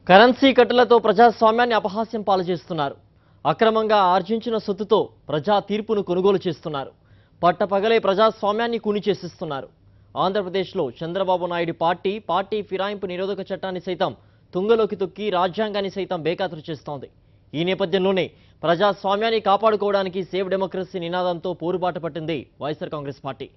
Currency కట్టలతో ప్రజాస్వామ్యాన్ని అపహాస్యం పాలు చేస్తున్నారు. అక్రమంగా ఆర్జించిన సొత్తుతో ప్రజా తీర్పును కొనుగోలు చేస్తున్నారు. పట్టపగలే ప్రజాస్వామ్యాన్ని కూని చేసిస్తున్నారు. ఆంధ్రప్రదేశ్లో చంద్రబాబు నాయుడు పార్టీ ఫిరాయింపు నిరోధక చట్టాన్ని సైతం తుంగలోకి తొక్కి రాజ్యాంగాన్ని సైతం బేఖాతరు చేస్తోంది. ఈ నేపథ్యంలోనే ప్రజాస్వామ్యాన్ని కాపాడుకోవడానికి సేవ్ డెమోక్రసీ నినాదంతో పోరుబాట పట్టింది వైఎస్ఆర్ కాంగ్రెస్ పార్టీ.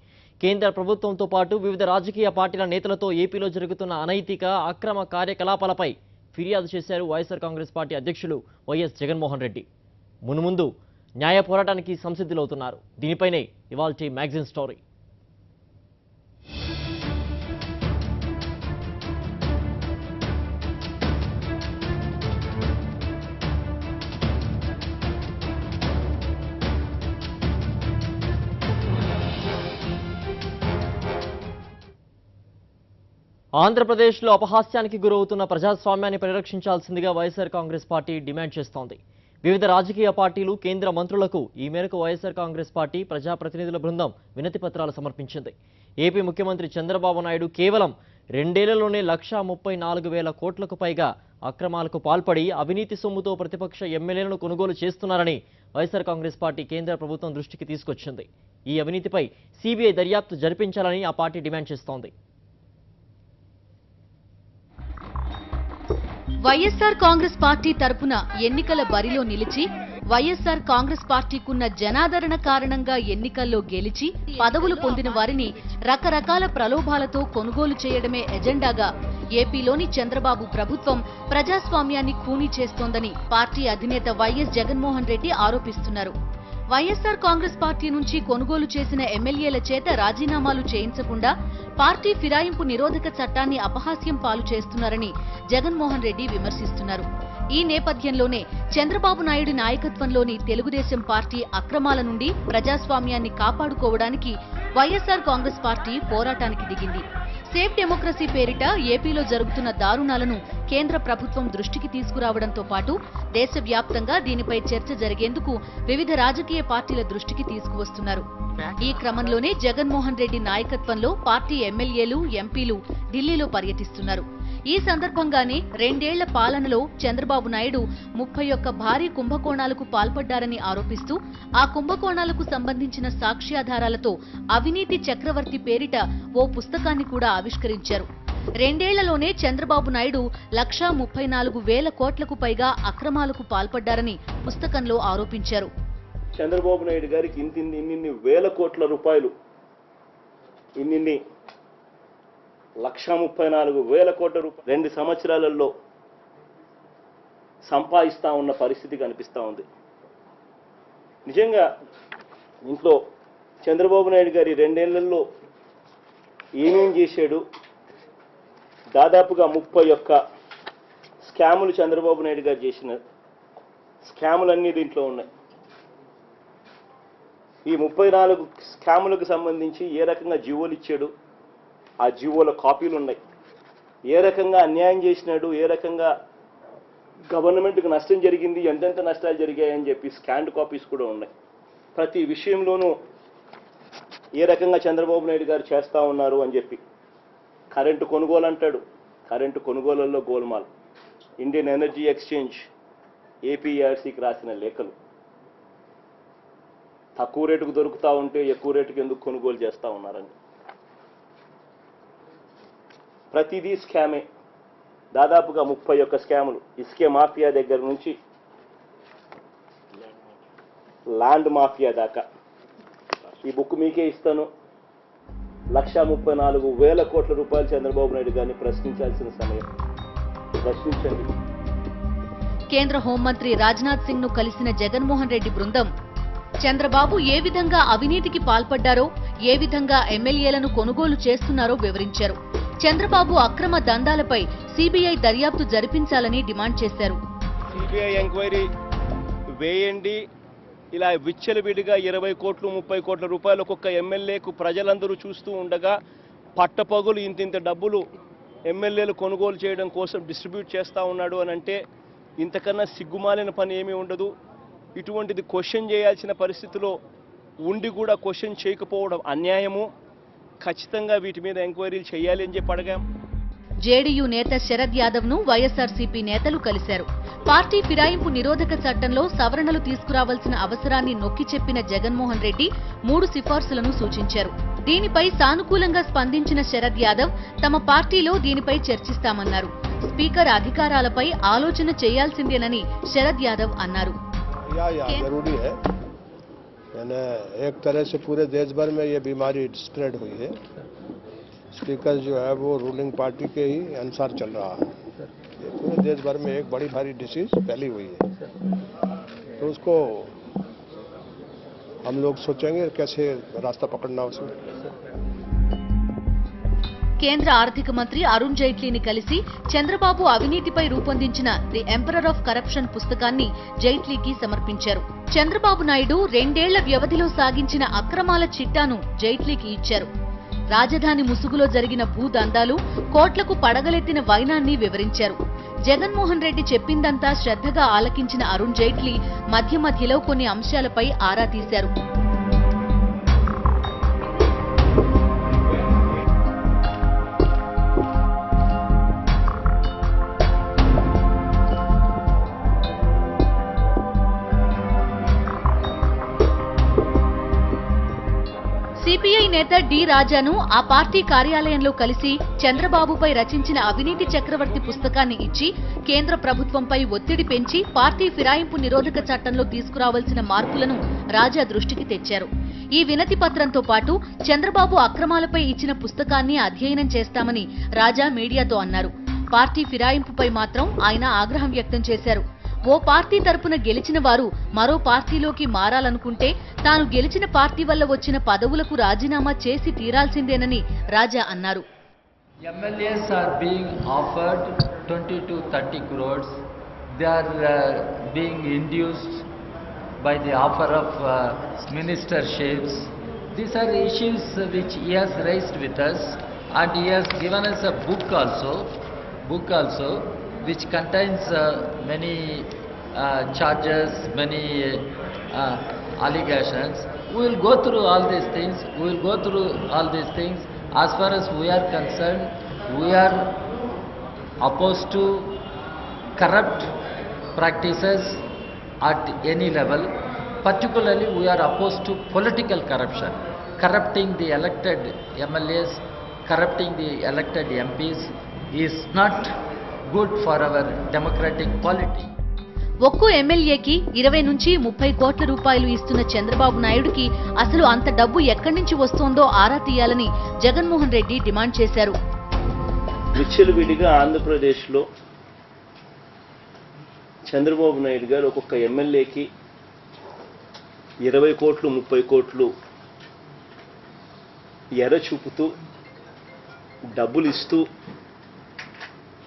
కేంద్ర ప్రభుత్వంతో పాటు వివిధ రాజకీయ పార్టీల నేతలతో ఏపీలో జరుగుతున్న అనైతిక అక్రమ కార్యకలాపాలపై ఫిర్యాదు చేశారు వైఎస్ఆర్ కాంగ్రెస్ పార్టీ అధ్యక్షులు వైఎస్ జగన్మోహన్ రెడ్డి. మున్ముందు న్యాయ పోరాటానికి సంసిద్ధులవుతున్నారు. దీనిపైనే ఇవాల్టి మ్యాగజైన్ స్టోరీ. ఆంధ్రప్రదేశ్లో అపహాస్యానికి గురవుతున్న ప్రజాస్వామ్యాన్ని పరిరక్షించాల్సిందిగా వైఎస్ఆర్ కాంగ్రెస్ పార్టీ డిమాండ్ చేస్తోంది. వివిధ రాజకీయ పార్టీలు, కేంద్ర మంత్రులకు ఈ మేరకు వైఎస్ఆర్ కాంగ్రెస్ పార్టీ ప్రజాప్రతినిధుల బృందం వినతి పత్రాలు సమర్పించింది. ఏపీ ముఖ్యమంత్రి చంద్రబాబు నాయుడు కేవలం 2 ఏళ్లలోనే 1,34,000 కోట్లకు పైగా అక్రమాలకు పాల్పడి అవినీతి సొమ్ముతో ప్రతిపక్ష ఎమ్మెల్యేలను కొనుగోలు చేస్తున్నారని వైఎస్ఆర్ కాంగ్రెస్ పార్టీ కేంద్ర ప్రభుత్వం దృష్టికి తీసుకొచ్చింది. ఈ అవినీతిపై సిబిఐ దర్యాప్తు జరిపించాలని ఆ పార్టీ డిమాండ్ చేస్తోంది. వైఎస్ఆర్ కాంగ్రెస్ పార్టీ తరపున ఎన్నికల బరిలో నిలిచి వైఎస్ఆర్ కాంగ్రెస్ పార్టీకున్న జనాదరణ కారణంగా ఎన్నికల్లో గెలిచి పదవులు పొందిన వారిని రకరకాల ప్రలోభాలతో కొనుగోలు చేయడమే ఎజెండాగా ఏపీలోని చంద్రబాబు ప్రభుత్వం ప్రజాస్వామ్యాన్ని ఖూనీ చేస్తోందని పార్టీ అధినేత వైఎస్ జగన్మోహన్ రెడ్డి ఆరోపిస్తున్నారు. వైఎస్ఆర్ కాంగ్రెస్ పార్టీ నుంచి కొనుగోలు చేసిన ఎమ్మెల్యేల చేత రాజీనామాలు చేయించకుండా పార్టీ ఫిరాయింపు నిరోధక చట్టాన్ని అపహాస్యం పాలు చేస్తున్నారని జగన్మోహన్ రెడ్డి విమర్శిస్తున్నారు. ఈ నేపథ్యంలోనే చంద్రబాబు నాయుడు నాయకత్వంలోని తెలుగుదేశం పార్టీ అక్రమాల నుండి ప్రజాస్వామ్యాన్ని కాపాడుకోవడానికి వైఎస్ఆర్ కాంగ్రెస్ పార్టీ పోరాటానికి దిగింది. సేవ్ డెమోక్రసీ పేరిట ఏపీలో జరుగుతున్న దారుణాలను కేంద్ర ప్రభుత్వం దృష్టికి తీసుకురావడంతో పాటు దేశవ్యాప్తంగా దీనిపై చర్చ జరిగేందుకు వివిధ రాజకీయ పార్టీల దృష్టికి తీసుకువస్తున్నారు. ఈ క్రమంలోనే జగన్మోహన్ రెడ్డి నాయకత్వంలో పార్టీ ఎమ్మెల్యేలు, ఎంపీలు ఢిల్లీలో పర్యటిస్తున్నారు. ఈ సందర్భంగానే 2 ఏళ్ల పాలనలో చంద్రబాబు నాయుడు 31 భారీ కుంభకోణాలకు పాల్పడ్డారని ఆరోపిస్తూ ఆ కుంభకోణాలకు సంబంధించిన సాక్ష్యాధారాలతో అవినీతి చక్రవర్తి పేరిట ఓ పుస్తకాన్ని కూడా ఆవిష్కరించారు. 2 ఏళ్లలోనే చంద్రబాబు నాయుడు 1,34,000 కోట్లకు పైగా అక్రమాలకు పాల్పడ్డారని పుస్తకంలో ఆరోపించారు. చంద్రబాబు నాయుడు గారికి ఇన్ని వేల కోట్ల రూపాయలు, ఇన్ని 1,34,000 కోట్ల రూపాయలు 2 సంవత్సరాలలో సంపాదిస్తా ఉన్న పరిస్థితి కనిపిస్తూ ఉంది. నిజంగా ఇంట్లో చంద్రబాబు నాయుడు గారి 2 ఏళ్లలో ఏమేం చేశాడు? దాదాపుగా 31 స్కాములు చంద్రబాబు నాయుడు గారు చేసిన స్కాములన్నీ దీంట్లో ఉన్నాయి. ఈ 34 స్కాములకు సంబంధించి ఏ రకంగా జీవోలు ఇచ్చాడు, ఆ జీవోల కాపీలు ఉన్నాయి. ఏ రకంగా అన్యాయం చేసినాడు, ఏ రకంగా గవర్నమెంట్కి నష్టం జరిగింది, ఎంతెంత నష్టాలు జరిగాయని చెప్పి స్కాన్డ్ కాపీస్ కూడా ఉన్నాయి. ప్రతి విషయంలోనూ ఏ రకంగా చంద్రబాబు నాయుడు గారు చేస్తూ ఉన్నారు అని చెప్పి. కరెంటు కొనుగోలు అంటాడు, కరెంటు కొనుగోళ్లలో గోల్మాల్. ఇండియన్ ఎనర్జీ ఎక్స్చేంజ్ ఏపీఆర్సీకి రాసిన లేఖలు, తక్కువ రేటుకు దొరుకుతూ ఉంటే ఎక్కువ రేటుకు ఎందుకు కొనుగోలు చేస్తూ ఉన్నారని. ప్రతిదీ స్కామే. దాదాపుగా 31 స్కాములు. ఇసుకే మాఫియా దగ్గర నుంచి ల్యాండ్ మాఫియా దాకా. ఈ బుక్ మీకే ఇస్తాను. 1,34,000 కోట్ల రూపాయలు చంద్రబాబు నాయుడు గారిని ప్రశ్నించాల్సిన సమయం. ప్రశ్నించండి. కేంద్ర హోంమంత్రి రాజ్నాథ్ సింగ్ ను కలిసిన జగన్మోహన్ రెడ్డి బృందం చంద్రబాబు ఏ విధంగా అవినీతికి పాల్పడ్డారో, ఏ విధంగా ఎమ్మెల్యేలను కొనుగోలు చేస్తున్నారో వివరించారు. చంద్రబాబు అక్రమ దందాలపై సిబిఐ దర్యాప్తు జరిపించాలని డిమాండ్ చేశారు. సిబిఐ ఎంక్వైరీ వేయండి. ఇలా విచ్చలవిడిగా 20 కోట్లు 30 కోట్ల రూపాయలు ఒక్కొక్క ఎమ్మెల్యేకు ప్రజలందరూ చూస్తూ ఉండగా పట్టపగులు ఇంతింత డబ్బులు ఎమ్మెల్యేలు కొనుగోలు చేయడం కోసం డిస్ట్రిబ్యూట్ చేస్తూ ఉన్నాడు అని అంటే ఇంతకన్నా సిగ్గుమాలిన పని ఏమీ ఉండదు. ఇటువంటిది క్వశ్చన్ చేయాల్సిన పరిస్థితిలో ఉండి కూడా క్వశ్చన్ చేయకపోవడం అన్యాయము. ఖచ్చితంగా వీటి మీద ఎంక్వైరీలు చేయాలి అని చెప్పి అడిగాం. జేడీయూ నేత శరద్ యాదవ్ ను వైఎస్ఆర్సీపీ నేతలు కలిశారు. పార్టీ ఫిరాయింపు నిరోధక చట్టంలో సవరణలు తీసుకురావాల్సిన అవసరాన్ని నొక్కి చెప్పిన జగన్మోహన్ రెడ్డి 3 సిఫార్సులను సూచించారు. దీనిపై సానుకూలంగా స్పందించిన శరద్ యాదవ్ తమ పార్టీలో దీనిపై చర్చిస్తామన్నారు. స్పీకర్ అధికారాలపై ఆలోచన చేయాల్సిందేనని శరద్ యాదవ్ అన్నారు. जरूरी है, यानी एक तरह से पूरे देश भर में ये बीमारी स्प्रेड हुई है. स्पीकर जो है वो रूलिंग पार्टी के ही अनुसार चल रहा है. ये पूरे देश भर में एक बड़ी भारी डिसीज फैली हुई है, तो उसको हम लोग सोचेंगे कैसे रास्ता पकड़ना उसमें. కేంద్ర ఆర్థిక మంత్రి అరుణ్ జైట్లీని కలిసి చంద్రబాబు అవినీతిపై రూపొందించిన ది ఎంపరర్ ఆఫ్ కరప్షన్ పుస్తకాన్ని జైట్లీకి సమర్పించారు. చంద్రబాబు నాయుడు 2 ఏళ్ల వ్యవధిలో సాగించిన అక్రమాల చిట్టాను జైట్లీకి ఇచ్చారు. రాజధాని ముసుగులో జరిగిన భూదందాలు, కోట్లకు పడగలెత్తిన వైనాన్ని వివరించారు. జగన్మోహన్ రెడ్డి చెప్పిందంతా శ్రద్ధగా ఆలకించిన అరుణ్ జైట్లీ మధ్య మధ్యలో కొన్ని అంశాలపై ఆరా తీశారు. సిపిఐ నేత డి రాజాను ఆ పార్టీ కార్యాలయంలో కలిసి చంద్రబాబుపై రచించిన అవినీతి చక్రవర్తి పుస్తకాన్ని ఇచ్చి కేంద్ర ప్రభుత్వంపై ఒత్తిడి పెంచి పార్టీ ఫిరాయింపు నిరోధక చట్టంలో తీసుకురావాల్సిన మార్పులను రాజా దృష్టికి తెచ్చారు. ఈ వినతి పత్రంతో పాటు చంద్రబాబు అక్రమాలపై ఇచ్చిన పుస్తకాన్ని అధ్యయనం చేస్తామని రాజా మీడియాతో అన్నారు. పార్టీ ఫిరాయింపుపై మాత్రం ఆయన ఆగ్రహం వ్యక్తం చేశారు. ఓ పార్టీ తరపున గెలిచిన వారు మరో పార్టీలోకి మారాలనుకుంటే తాను గెలిచిన పార్టీ వల్ల వచ్చిన పదవులకు రాజీనామా చేసి తీరాల్సిందేనని రాజా అన్నారు. MLAs are being offered 20 to 30 crores. They are being induced by the offer of ministerships. These are issues which he has raised with us, and he has given us a book also which contains many charges, many allegations. We will go through all these things. As far as we are concerned, we are opposed to corrupt practices at any level. Particularly, we are opposed to political corruption, corrupting the elected MLAs, corrupting the elected MPs is not good for our democratic polity. ఒక్కో ఎమ్మెల్యేకి 20 నుంచి 30 కోట్ల రూపాయలు ఇస్తున్న చంద్రబాబు నాయుడుకి అసలు అంత డబ్బు ఎక్కడి నుంచి వస్తోందో ఆరా తీయాలని జగన్మోహన్ రెడ్డి డిమాండ్ చేశారు. విచ్చలవిడిగా ఆంధ్రప్రదేశ్లో చంద్రబాబు నాయుడు గారు ఒక్కొక్క ఎమ్మెల్యేకి 20 కోట్లు 30 కోట్లు ఎర చూపుతూ డబ్బులు ఇస్తూ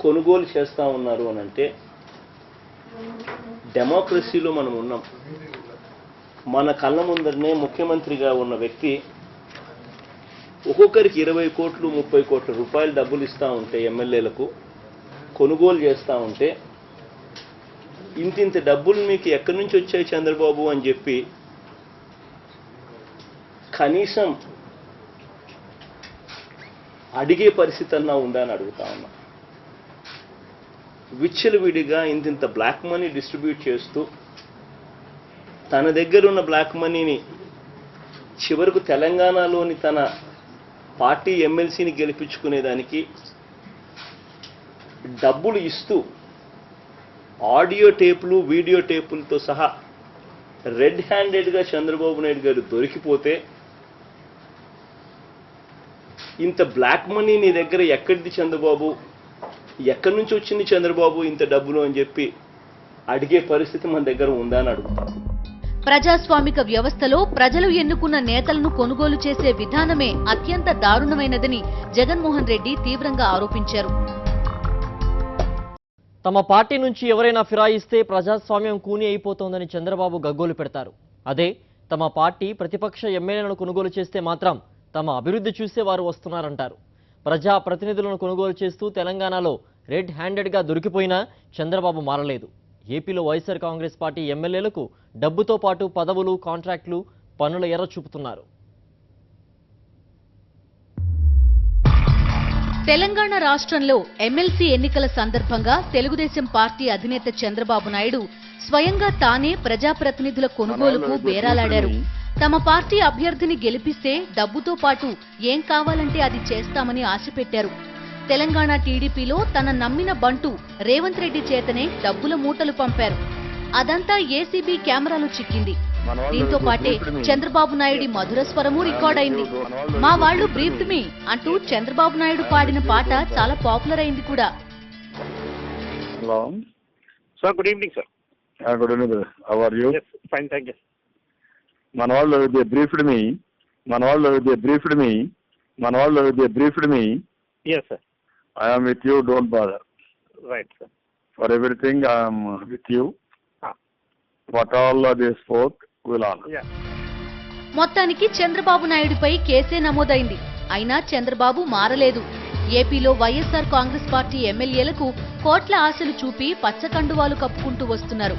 కొనుగోలు చేస్తూ ఉన్నారు అని అంటే డెమోక్రసీలో మనం ఉన్నాం. మన కళ్ళ ముందరనే ముఖ్యమంత్రిగా ఉన్న వ్యక్తి ఒక్కొక్కరికి 20 కోట్లు 30 కోట్ల రూపాయలు డబ్బులు ఇస్తూ ఉంటే ఎమ్మెల్యేలకు కొనుగోలు చేస్తూ ఉంటే ఇంతింత డబ్బులు మీకు ఎక్కడి నుంచి వచ్చాయి చంద్రబాబు అని చెప్పి కనీసం అడిగే పరిస్థితి అన్నా ఉందా అని అడుగుతా ఉన్నా. విచ్చలవిడిగా ఇంతింత బ్లాక్ మనీ డిస్ట్రిబ్యూట్ చేస్తూ తన దగ్గర ఉన్న బ్లాక్ మనీని చివరకు తెలంగాణలోని తన పార్టీ ఎమ్మెల్సీని గెలిపించుకునేదానికి డబ్బులు ఇస్తూ ఆడియో టేపులు వీడియో టేపులతో సహా రెడ్ హ్యాండెడ్గా చంద్రబాబు నాయుడు గారు దొరికిపోతే ఇంత బ్లాక్ మనీ నీ దగ్గర ఎక్కడిది చంద్రబాబు, ఎక్కడి నుంచి వచ్చింది చంద్రబాబు ఇంత డబ్బులు అని చెప్పి అడిగే పరిస్థితి మన దగ్గర ఉందా అని అడుగుతాం. ప్రజాస్వామిక వ్యవస్థలో ప్రజలు ఎన్నుకున్న నేతలను కొనుగోలు చేసే విధానమే అత్యంత దారుణమైనదని జగన్మోహన్ రెడ్డి తీవ్రంగా ఆరోపించారు. తమ పార్టీ నుంచి ఎవరైనా ఫిరాయిస్తే ప్రజాస్వామ్యం కూని అయిపోతోందని చంద్రబాబు గగ్గోలు పెడతారు. అదే తమ పార్టీ ప్రతిపక్ష ఎమ్మెల్యేలను కొనుగోలు చేస్తే మాత్రం తమ అభివృద్ధి చూసే వారు వస్తున్నారంటారు. ప్రజా ప్రతినిధులను కొనుగోలు చేస్తూ తెలంగాణలో రెడ్ హ్యాండెడ్గా దొరికిపోయినా చంద్రబాబు మారలేదు. ఏపీలో వైఎస్ఆర్ కాంగ్రెస్ పార్టీ ఎమ్మెల్యేలకు డబ్బుతో పాటు పదవులు, కాంట్రాక్టులు, పన్నుల ఎర్ర చూపుతున్నారు. తెలంగాణ రాష్ట్రంలో ఎమ్మెల్సీ ఎన్నికల సందర్భంగా తెలుగుదేశం పార్టీ అధినేత చంద్రబాబు నాయుడు స్వయంగా తానే ప్రజాప్రతినిధుల కొనుగోలుకు బేరాలాడారు. తమ పార్టీ అభ్యర్థిని గెలిపిస్తే డబ్బుతో పాటు ఏం కావాలంటే అది చేస్తామని ఆశ పెట్టారు. తెలంగాణ టీడీపీలో తన నమ్మిన బంటు రేవంత్ రెడ్డి చేతనే డబ్బుల మూటలు పంపారు. అదంతా ఏసీబీ కెమెరాలో చిక్కింది. దీంతో పాటే చంద్రబాబు నాయుడి మధుర స్వరము రికార్డైంది. మా వాళ్ళు బ్రీఫ్డ్ మీ అంటూ చంద్రబాబు నాయుడు పాడిన పాట చాలా పాపులర్ అయింది కూడా. Hello sir, good evening sir. Good evening. How are you? Fine, thank you. మన వాళ్ళు they briefed me Yes, sir. I am with you, don't bother. Right, sir. For everything I am with you. Ah. What all they spoke will honor. Yeah. మొత్తానికి చంద్రబాబు నాయుడుపై కేసే నమోదైంది. అయినా చంద్రబాబు మారలేదు. ఏపీలో YSR Congress party ఎమ్మెల్యేలకు కోట్ల ఆశలు చూపి పచ్చకండువాలు కప్పుకుంటూ వస్తున్నారు.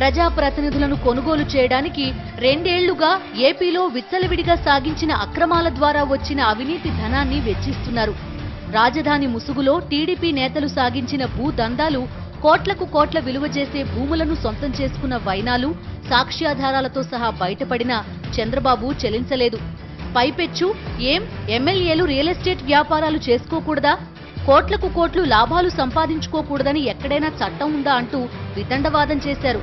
ప్రజాప్రతినిధులను కొనుగోలు చేయడానికి 2 ఏళ్లుగా ఏపీలో విచ్చలవిడిగా సాగించిన అక్రమాల ద్వారా వచ్చిన అవినీతి ధనాన్ని వెచ్చిస్తున్నారు. రాజధాని ముసుగులో టీడీపీ నేతలు సాగించిన భూదందాలు, కోట్లకు కోట్ల విలువ చేసే భూములను సొంతం చేసుకున్న వైనాలు, సాక్ష్యాధారాలతో సహా బయటపడినా చంద్రబాబు చెలించలేదు. పైపెచ్చు ఎమ్మెల్యేలు రియల్ ఎస్టేట్ వ్యాపారాలు చేసుకోకూడదా, కోట్లకు కోట్లు లాభాలు సంపాదించుకోకూడదని ఎక్కడైనా చట్టం ఉందా అంటూ వితండవాదం చేశారు.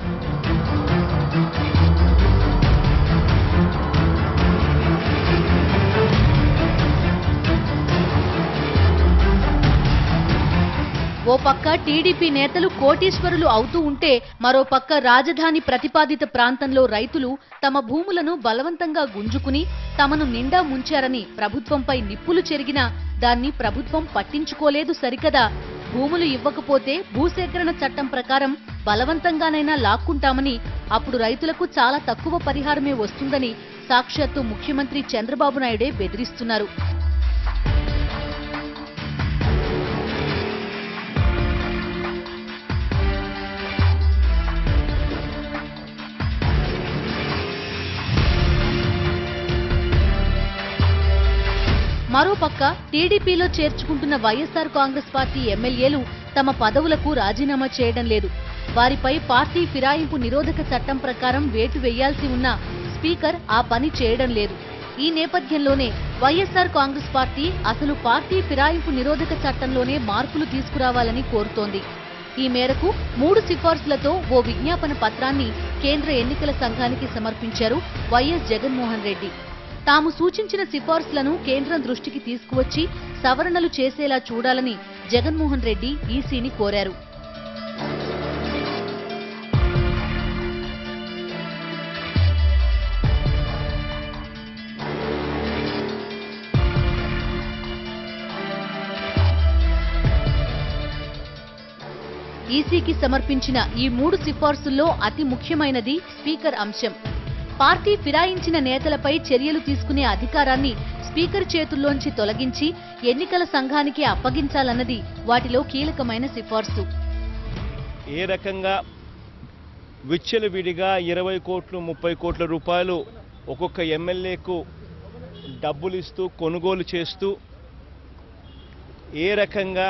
ఓ పక్క టీడీపీ నేతలు కోటీశ్వరులు అవుతూ ఉంటే, మరో పక్క రాజధాని ప్రతిపాదిత ప్రాంతంలో రైతులు తమ భూములను బలవంతంగా గుంజుకుని తమను నిండా ముంచారని ప్రభుత్వంపై నిప్పులు చెరిగినా దాన్ని ప్రభుత్వం పట్టించుకోలేదు సరికదా. భూములు ఇవ్వకపోతే భూసేకరణ చట్టం ప్రకారం బలవంతంగానైనా లాక్కుంటామని, అప్పుడు రైతులకు చాలా తక్కువ పరిహారమే వస్తుందని సాక్షాత్తు ముఖ్యమంత్రి చంద్రబాబు నాయుడే బెదిరిస్తున్నారు. మరోపక్క టీడీపీలో చేర్చుకుంటున్న వైఎస్ఆర్ కాంగ్రెస్ పార్టీ ఎమ్మెల్యేలు తమ పదవులకు రాజీనామా చేయడం లేదు. వారిపై పార్టీ ఫిరాయింపు నిరోధక చట్టం ప్రకారం వేటు వేయాల్సి ఉన్నా స్పీకర్ ఆ పని చేయడం లేదు. ఈ నేపథ్యంలోనే వైఎస్ఆర్ కాంగ్రెస్ పార్టీ అసలు పార్టీ ఫిరాయింపు నిరోధక చట్టంలోనే మార్పులు తీసుకురావాలని కోరుతోంది. ఈ మేరకు 3 సిఫార్సులతో ఓ విజ్ఞాపన పత్రాన్ని కేంద్ర ఎన్నికల సంఘానికి సమర్పించారు వైఎస్ జగన్మోహన్ రెడ్డి. తాము సూచించిన సిఫార్సులను కేంద్రం దృష్టికి తీసుకువచ్చి సవరణలు చేసేలా చూడాలని జగన్మోహన్ రెడ్డి ఈసీని కోరారు. ఈసీకి సమర్పించిన ఈ 3 సిఫార్సుల్లో అతి ముఖ్యమైనది స్పీకర్ అంశం. పార్టీ ఫిరాయించిన నేతలపై చర్యలు తీసుకునే అధికారాన్ని స్పీకర్ చేతుల్లోంచి తొలగించి ఎన్నికల సంఘానికి అప్పగించాలన్నది వాటిలో కీలకమైన సిఫార్సు. ఏ రకంగా విచ్చలవిడిగా 20 కోట్లు 30 కోట్ల రూపాయలు ఒక్కొక్క ఎమ్మెల్యేకు డబ్బులు ఇస్తూ కొనుగోలు చేస్తూ, ఏ రకంగా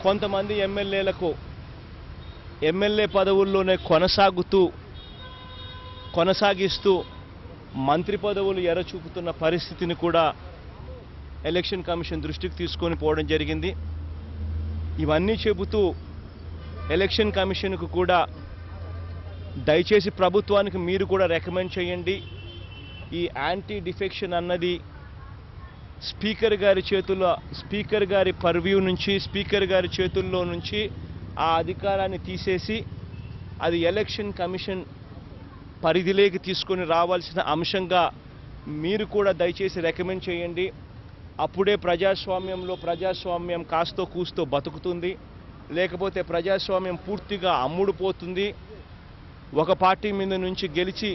కొంతమంది ఎమ్మెల్యేలకు ఎమ్మెల్యే పదవుల్లోనే కొనసాగిస్తూ మంత్రి పదవులు ఎరచూపుతున్న పరిస్థితిని కూడా ఎలక్షన్ కమిషన్ దృష్టికి తీసుకొని పోవడం జరిగింది. ఇవన్నీ చెబుతూ ఎలక్షన్ కమిషన్కు కూడా దయచేసి ప్రభుత్వానికి మీరు కూడా రికమెండ్ చేయండి, ఈ యాంటీ డిఫెక్షన్ అన్నది స్పీకర్ గారి పర్వ్యూ నుంచి, స్పీకర్ గారి చేతుల్లో నుంచి ఆ అధికారాన్ని తీసేసి అది ఎలక్షన్ కమిషన్ పరిధిలోకి తీసుకొని రావాల్సిన అంశంగా మీరు కూడా దయచేసి రికమెండ్ చేయండి. అప్పుడే ప్రజాస్వామ్యం కాస్తో కూస్తో బతుకుతుంది. లేకపోతే ప్రజాస్వామ్యం పూర్తిగా అమ్ముడుపోతుంది. ఒక పార్టీ మీద నుంచి గెలిచి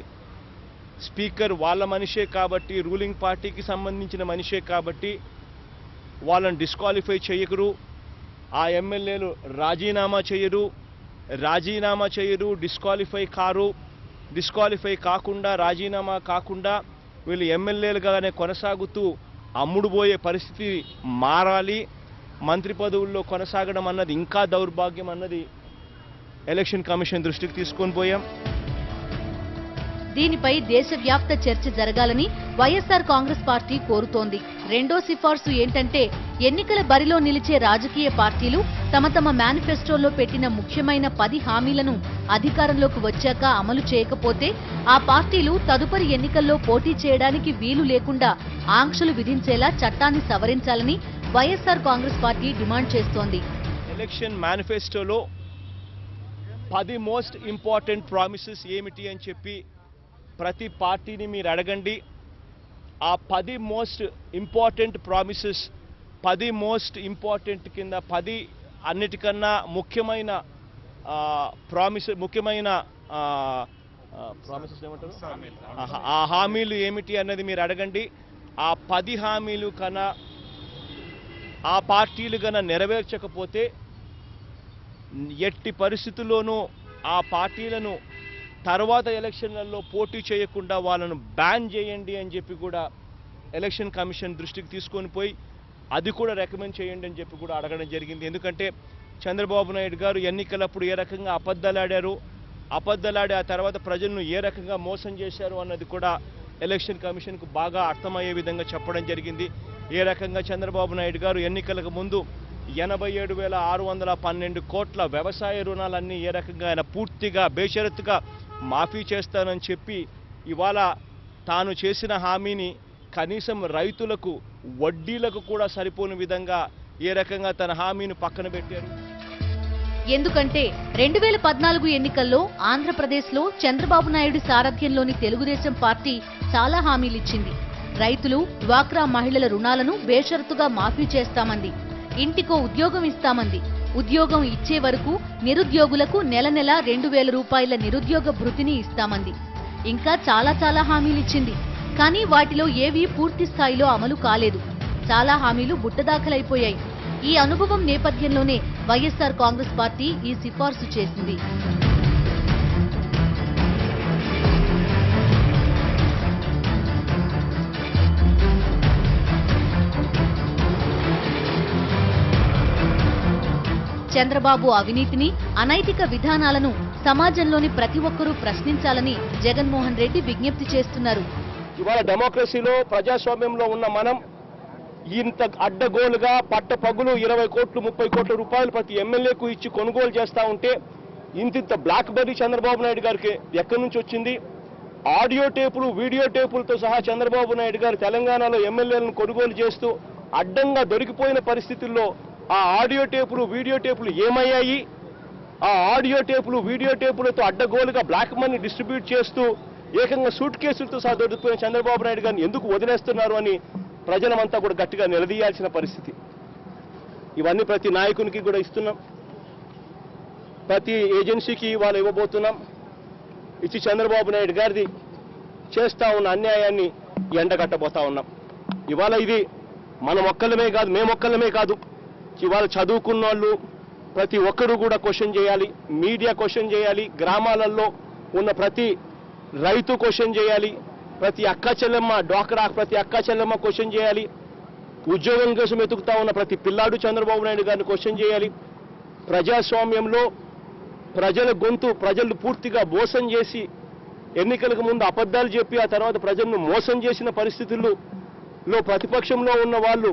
స్పీకర్ వాళ్ళ మనిషే కాబట్టి, రూలింగ్ పార్టీకి సంబంధించిన మనిషే కాబట్టి వాళ్ళని డిస్క్వాలిఫై చేయరు, ఆ ఎమ్మెల్యేలు రాజీనామా చేయరు, డిస్క్వాలిఫై కాకుండా రాజీనామా కాకుండా వీళ్ళు ఎమ్మెల్యేలుగానే కొనసాగుతూ అమ్ముడుపోయే పరిస్థితి మారాలి. మంత్రి పదవుల్లో కొనసాగడం అన్నది ఇంకా దౌర్భాగ్యం అన్నది ఎలక్షన్ కమిషన్ దృష్టికి తీసుకొని పోయాం. దీనిపై దేశవ్యాప్త చర్చ జరగాలని వైఎస్ఆర్ కాంగ్రెస్ పార్టీ కోరుతోంది. రెండో సిఫార్సు ఏంటంటే ఎన్నికల బరిలో నిలిచే రాజకీయ పార్టీలు తమ మేనిఫెస్టోలో పెట్టిన ముఖ్యమైన 10 హామీలను అధికారంలోకి వచ్చాక అమలు చేయకపోతే ఆ పార్టీలు తదుపరి ఎన్నికల్లో పోటీ చేయడానికి వీలు లేకుండా ఆంక్షలు విధించేలా చట్టాన్ని సవరించాలని వైఎస్ఆర్ కాంగ్రెస్ పార్టీ డిమాండ్ చేస్తోంది. ఎలక్షన్ మేనిఫెస్టోలో 10 మోస్ట్ ఇంపార్టెంట్ ప్రామిసెస్ ఏమిటి అని చెప్పి ప్రతి పార్టీని మీరు అడగండి. ఆ 10 most important promises, 10 most important కింద 10 అన్నిటికన్నా ముఖ్యమైన ప్రామిసెస్ ఏమంటారు, ఆ హామీలు ఏమిటి అన్నది మీరు అడగండి. ఆ 10 హామీలు కన్నా ఆ పార్టీలు కన్నా నెరవేర్చకపోతే ఎట్టి పరిస్థితుల్లోనూ ఆ పార్టీలను తర్వాత ఎలక్షన్లలో పోటీ చేయకుండా వాళ్ళను బ్యాన్ చేయండి అని చెప్పి కూడా ఎలక్షన్ కమిషన్ దృష్టికి తీసుకొని పోయి అది కూడా రికమెండ్ చేయండి అని చెప్పి కూడా అడగడం జరిగింది. ఎందుకంటే చంద్రబాబు నాయుడు గారు ఎన్నికలప్పుడు ఏ రకంగా అబద్ధాలాడి ఆ తర్వాత ప్రజలను ఏ రకంగా మోసం చేశారు అన్నది కూడా ఎలక్షన్ కమిషన్కు బాగా అర్థమయ్యే విధంగా చెప్పడం జరిగింది. ఏ రకంగా చంద్రబాబు నాయుడు గారు ఎన్నికలకు ముందు 87,612 కోట్ల వ్యవసాయ రుణాలన్నీ ఏ రకంగా ఆయన పూర్తిగా బేషరతుగా మాఫీ చేస్తానని చెప్పి ఇవాళ తాను చేసిన హామీని కనీసం రైతులకు వడ్డీలకు కూడా సరిపోని విధంగా ఏ రకంగా తన హామీని పక్కన పెట్టారు. ఎందుకంటే 2014 ఎన్నికల్లో ఆంధ్రప్రదేశ్లో చంద్రబాబు నాయుడు సారథ్యంలోని తెలుగుదేశం పార్టీ చాలా హామీలిచ్చింది. రైతులు, డ్వాక్రా మహిళల రుణాలను బేషరతుగా మాఫీ చేస్తామంది. ఇంటికో ఉద్యోగం ఇస్తామంది. ఉద్యోగం ఇచ్చే వరకు నిరుద్యోగులకు నెల 2,000 రూపాయల నిరుద్యోగ భృతిని ఇస్తామంది. ఇంకా చాలా హామీలిచ్చింది. కానీ వాటిలో ఏవీ పూర్తి స్థాయిలో అమలు కాలేదు. చాలా హామీలు బుట్టదాఖలైపోయాయి. ఈ అనుభవం నేపథ్యంలోనే వైఎస్ఆర్ కాంగ్రెస్ పార్టీ ఈ సిఫార్సు చేసింది. చంద్రబాబు అవినీతిని, అనైతిక విధానాలను సమాజంలోని ప్రతి ఒక్కరూ ప్రశ్నించాలని జగన్మోహన్ రెడ్డి విజ్ఞప్తి చేస్తున్నారు. ఇవాళ డెమోక్రసీలో, ప్రజాస్వామ్యంలో ఉన్న మనం ఇంత అడ్డగోలుగా పట్టపగులు 20 కోట్లు 30 కోట్ల రూపాయలు ప్రతి ఎమ్మెల్యేకు ఇచ్చి కొనుగోలు చేస్తా ఉంటే ఇంత బ్లాక్ బెర్రీ చంద్రబాబు నాయుడు గారికి ఎక్కడి నుంచి వచ్చింది? ఆడియో టేపులు, వీడియో టేపులతో సహా చంద్రబాబు నాయుడు గారు తెలంగాణలో ఎమ్మెల్యేలను కొనుగోలు చేస్తూ అడ్డంగా దొరికిపోయిన పరిస్థితుల్లో ఆ ఆడియో టేపులు, వీడియో టేపులు ఏమయ్యాయి? ఆ ఆడియో టేపులు, వీడియో టేపులతో అడ్డగోలుగా బ్లాక్ మనీ డిస్ట్రిబ్యూట్ చేస్తూ ఏకంగా సూట్ కేసులతో సహా దొరికిపోయిన చంద్రబాబు నాయుడు గారిని ఎందుకు వదిలేస్తున్నారు అని ప్రజలమంతా కూడా గట్టిగా నిలదీయాల్సిన పరిస్థితి. ఇవన్నీ ప్రతి నాయకునికి కూడా ఇస్తున్నాం, ప్రతి ఏజెన్సీకి వాళ్ళు ఇవ్వబోతున్నాం. ఇచ్చి చంద్రబాబు నాయుడు గారిది చేస్తా ఉన్న అన్యాయాన్ని ఎండగట్టబోతా ఉన్నాం. ఇవాళ ఇది మనం ఒక్కళ్ళమే కాదు, మేమొక్కళ్ళమే కాదు, ఇవాళ చదువుకున్న వాళ్ళు ప్రతి ఒక్కరూ కూడా క్వశ్చన్ చేయాలి, మీడియా క్వశ్చన్ చేయాలి, గ్రామాలలో ఉన్న ప్రతి రైతు క్వశ్చన్ చేయాలి, ప్రతి అక్క చెల్లెమ్మ, డ్వాక్రా ప్రతి అక్క చెల్లెమ్మ క్వశ్చన్ చేయాలి, ఉద్యోగం కోసం ఎతుకుతా ఉన్న ప్రతి పిల్లాడు చంద్రబాబు నాయుడు గారిని క్వశ్చన్ చేయాలి. ప్రజాస్వామ్యంలో ప్రజలు పూర్తిగా మోసం చేసి ఎన్నికలకు ముందు అబద్ధాలు చెప్పి ఆ తర్వాత ప్రజలను మోసం చేసిన పరిస్థితుల్లో ప్రతిపక్షంలో ఉన్న వాళ్ళు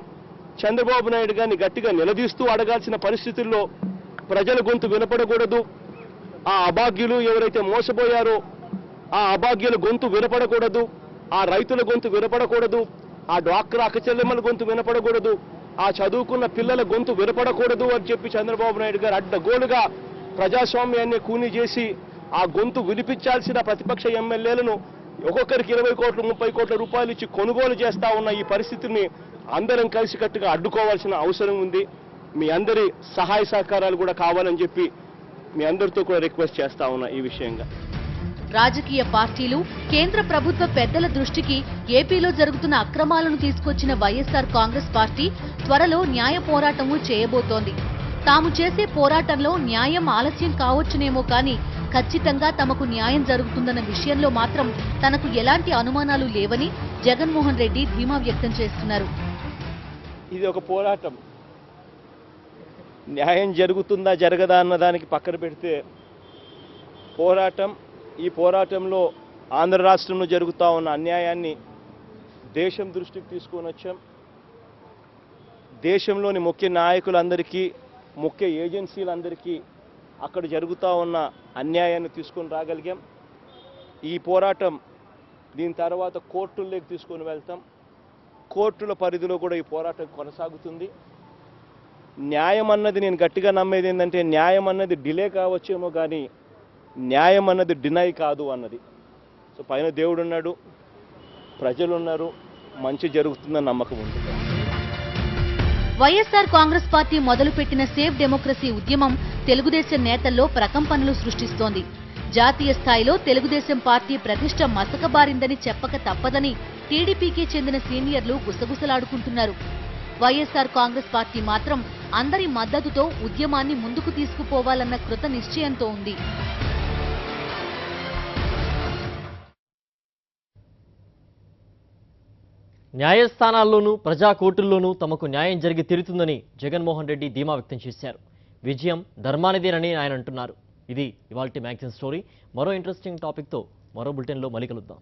చంద్రబాబు నాయుడు గారిని గట్టిగా నిలదీస్తూ అడగాల్సిన పరిస్థితుల్లో ప్రజల గొంతు వినపడకూడదు. ఆ అభాగ్యులు ఎవరైతే మోసపోయారో ఆ అభాగ్యుల గొంతు వినపడకూడదు, ఆ రైతుల గొంతు వినపడకూడదు, ఆ డ్వాక్రా అక్కచెల్లెమ్మల గొంతు వినపడకూడదు, ఆ చదువుకున్న పిల్లల గొంతు వినపడకూడదు అని చెప్పి చంద్రబాబు నాయుడు గారు అడ్డగోలుగా ప్రజాస్వామ్యాన్ని కూని చేసి ఆ గొంతు వినిపించాల్సిన ప్రతిపక్ష ఎమ్మెల్యేలను ఒక్కొక్కరికి 20 కోట్లు 30 కోట్ల రూపాయలు ఇచ్చి కొనుగోలు చేస్తా ఉన్న ఈ పరిస్థితిని అందరం కలిసికట్టుగా అడ్డుకోవాల్సిన అవసరం ఉంది. మీ అందరి సహాయ సహకారాలు కూడా కావాలని చెప్పి మీ అందరితో కూడా రిక్వెస్ట్ చేస్తా ఉన్నా ఈ విషయంగా. రాజకీయ పార్టీలు కేంద్ర ప్రభుత్వ పెద్దల దృష్టికి ఏపీలో జరుగుతున్న అక్రమాలను తీసుకొచ్చిన వైఎస్ఆర్ కాంగ్రెస్ పార్టీ త్వరలో న్యాయ పోరాటము చేయబోతోంది. తాము చేసే పోరాటంలో న్యాయం ఆలస్యం కావచ్చునేమో కానీ ఖచ్చితంగా తమకు న్యాయం జరుగుతుందన్న విషయంలో మాత్రం తనకు ఎలాంటి అనుమానాలు లేవని జగన్మోహన్ రెడ్డి ధీమా వ్యక్తం చేస్తున్నారు. ఇది ఒక పోరాటం. న్యాయం జరుగుతుందా జరగదా అన్న దానికి పక్కన పెడితే పోరాటం, ఈ పోరాటంలో ఆంధ్ర రాష్ట్రంలో జరుగుతూ ఉన్న అన్యాయాన్ని దేశం దృష్టికి తీసుకొని వచ్చాం. దేశంలోని ముఖ్య నాయకులందరికీ, ముఖ్య ఏజెన్సీలందరికీ అక్కడ జరుగుతూ ఉన్న అన్యాయాన్ని తీసుకొని రాగలిగాం. ఈ పోరాటం దీని తర్వాత కోర్టుల్లోకి తీసుకొని వెళ్తాం. కోర్టుల పరిధిలో కూడా ఈ పోరాటం కొనసాగుతుంది. న్యాయం అన్నది నేను గట్టిగా నమ్మేది ఏంటంటే న్యాయం అన్నది డిలే కావచ్చేమో కానీ న్యాయం అన్నది డినై కాదు అన్నది. సో పైన దేవుడు ఉన్నాడు, ప్రజలు ఉన్నారు, మంచి జరుగుతుందని నమ్మకం ఉంది. వైఎస్ఆర్ కాంగ్రెస్ పార్టీ మొదలుపెట్టిన సేవ్ డెమోక్రసీ ఉద్యమం తెలుగుదేశం నేతల్లో ప్రకంపనలు సృష్టిస్తోంది. జాతీయ స్థాయిలో తెలుగుదేశం పార్టీ ప్రతిష్ట మసకబారిందని చెప్పక తప్పదని టీడీపీకి చెందిన సీనియర్లు గుసగుసలాడుకుంటున్నారు. వైఎస్ఆర్ కాంగ్రెస్ పార్టీ మాత్రం అందరి మద్దతుతో ఉద్యమాన్ని ముందుకు తీసుకుపోవాలన్న కృత నిశ్చయంతో ఉంది. న్యాయస్థానాల్లోనూ ప్రజా కోర్టుల్లోనూ తమకు న్యాయం జరిగి తీరుతుందని జగన్మోహన్ రెడ్డి ధీమా వ్యక్తం చేశారు. విజయం ధర్మానిదేనని ఆయన అంటున్నారు. ఇది ఇవాల్టి మ్యాగజైన్ స్టోరీ. మరో ఇంట్రెస్టింగ్ టాపిక్తో మరో బులెటిన్లో మళ్ళీ కలుద్దాం.